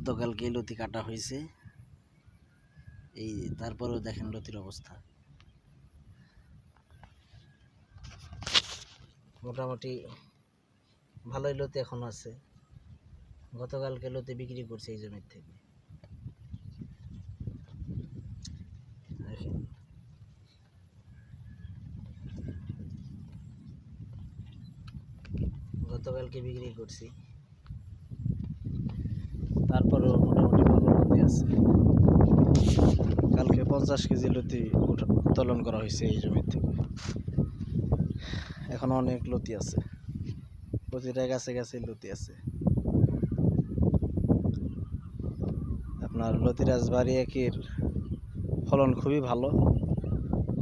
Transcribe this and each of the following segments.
গতকালকে লতি কাটা হয়েছে, এই তারপরেও দেখেন লতির অবস্থা। মোটামুটি ভালোই লতি এখন আছে। গতকালকে লতি বিক্রি করছে এই জমির থেকে। দেখেন গতকালকে বিক্রি করছি, তারপরেও মোটামুটি ভালো লতি আছে। কালকে 50 কেজি লতি উত্তোলন করা হয়েছে এই জমির থেকে। এখন অনেক লতি আছে, প্রতিটা গাছে গাছে লতি আছে। আপনার লতিরাজ বাড়ি একের ফলন খুবই ভালো,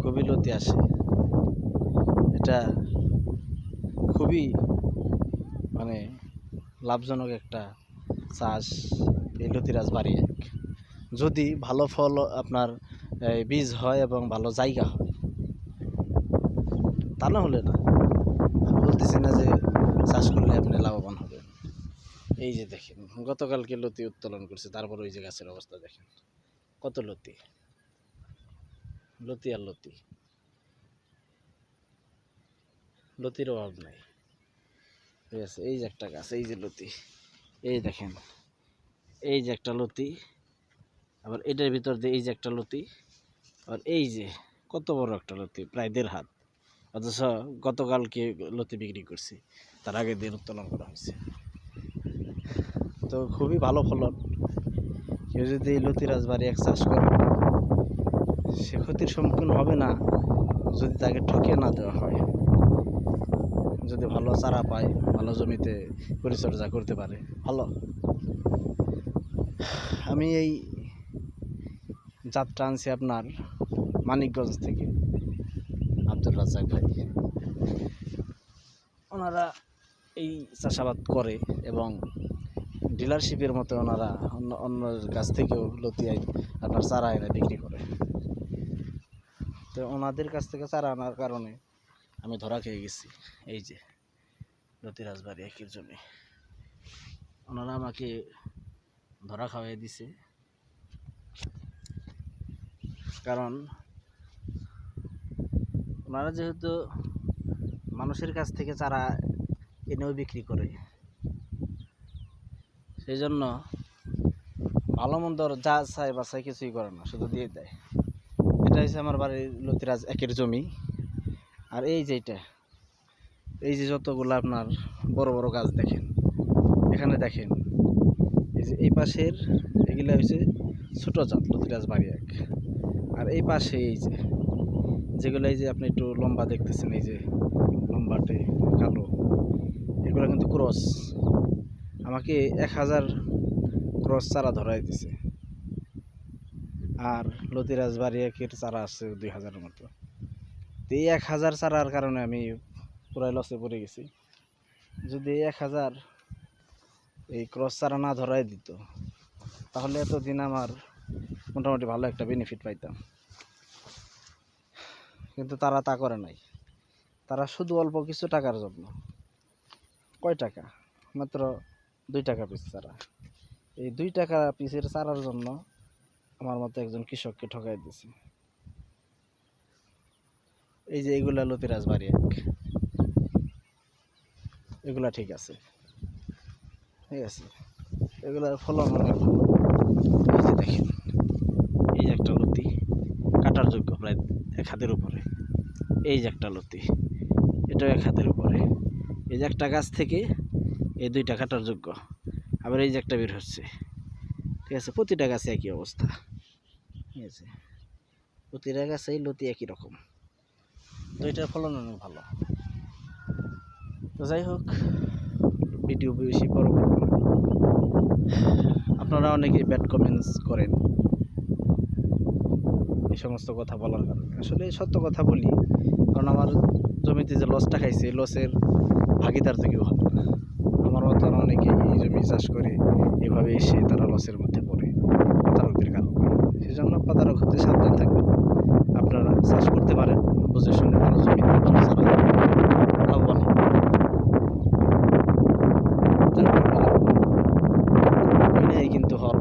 খুবই লতি আসে। এটা খুবই মানে লাভজনক একটা চাষ এই লতিরাজ বাড়ি এক। যদি ভালো ফল আপনার বীজ হয় এবং ভালো জায়গা হয়, তা না হলে না। আমি বলতেছি না যে চাষ করলে আপনি লাভবান হবেন। এই যে দেখেন গতকালকে লতি উত্তোলন করছে, তারপর ওই যে গাছের অবস্থা দেখেন কত লতি, লতি আর লতি, লতির অভাব নাই। ঠিক আছে, এই যে একটা গাছ, এই যে লতি, এই দেখেন এই যে একটা লতি, আবার এটার ভিতর দিয়ে এই যে একটা লতি, আর এই যে কত বড় একটা লতি, প্রায় 1.5 হাত। অথচ গতকালকে লতি বিক্রি করছি, তার আগের দিন উত্তোলন করা হয়েছে। তো খুবই ভালো ফলন। কেউ যদি এই লতিরাজ বাড়ি এক চাষ করে, সে ক্ষতির সম্মুখীন হবে না যদি তাকে ঠকিয়ে না দেওয়া হয়। যদি ভালো চারা পায়, ভালো জমিতে পরিচর্যা করতে পারে, ভালো। আমি এই যাত্রা আনছি আপনার মানিকগঞ্জ থেকে, আব্দুর রাজ্জাক ভাই। ওনারা এই চাষাবাদ করে এবং ডিলারশিপের মতো ওনারা অন্য কাছ থেকেও লতি আপনার চারা এনে বিক্রি করে। তো ওনাদের কাছ থেকে চারা আনার কারণে আমি ধরা খেয়ে গেছি। এই যে লতিরাজ বাড়ি একের জমি, ওনারা আমাকে ধরা খাওয়াই দিছে। কারণ ওনারা যেহেতু মানুষের কাছ থেকে চারা এনেও বিক্রি করে, সেই জন্য ভালো মন্দ যা চাই বাছাই কিছুই করে না, শুধু দিয়ে দেয়। এটা হচ্ছে আমার বাড়ির লতিরাজ একের জমি। আর এই যে এটা, এই যে যতগুলো আপনার বড় বড় গাছ দেখেন, এখানে দেখেন এই যে এই পাশের এগুলো হচ্ছে ছোটো জাত লতিরাজ বাড়ি এক। আর এই পাশে এই যে যেগুলো এই যে আপনি একটু লম্বা দেখতেছেন, এই যে লম্বাটে কালো, এগুলো কিন্তু ক্রস। আমাকে 1000 ক্রস চারা ধরাই দিছে। আর লতিরাজ বাড়ি একের চারা আছে 2000-এর মতো। তো এই 1000 চারার কারণে আমি পুরাই লসে পড়ে গেছি। যদি 1000 এই ক্রস চারা না ধরাই দিত, তাহলে এতদিন আমার মোটামুটি ভালো একটা বেনিফিট পাইতাম। কিন্তু তারা তা করে নাই। তারা শুধু অল্প কিছু টাকার জন্য, কয় টাকা, মাত্র 2 টাকা পিস চারা, এই 2 টাকা পিসের চারার জন্য আমার মতো একজন কৃষককে ঠকাই দিয়েছে। এই যে এগুলা লতিরাজ বাড়ি এক, এগুলা ঠিক আছে, ঠিক আছে, এগুলার ফলন অনেক ভালো। এই যে দেখেন এই যে একটা লতি কাটার যোগ্য, প্রায় 1 হাতের উপরে। এই যে একটা লতি, এটাও 1 হাতের উপরে। এই যে একটা গাছ থেকে এই 2টা কাটার যোগ্য। আবার এই যে একটা বের হচ্ছে, ঠিক আছে। প্রতিটা গাছে একই অবস্থা, ঠিক আছে, প্রতিটা গাছেই লতি একই রকম। তো এটার ফলন অনেক ভালো। তো যাই হোক, ভিডিও বেশি বড় করব না। আপনারা অনেকেই ব্যাড কমেন্টস করেন এই সমস্ত কথা বলার কারণে। আসলে সত্য কথা বলি, কারণ আমার জমিতে যে লসটা খাইছে, লসের ভাগিদার থেকেও হবে না। আমার মতো অনেকেই এই জমি চাষ করে এভাবে এসে তারা লসের মধ্যে পড়ে প্রতারকদের কারণে। সেজন্য প্রতারক হতে সাবধান থাকবেন। আপনারা চাষ করতে পারেন বুঝে শুনে, ভালো জমিতে লাভবান হবেন। কিন্তু হওয়ার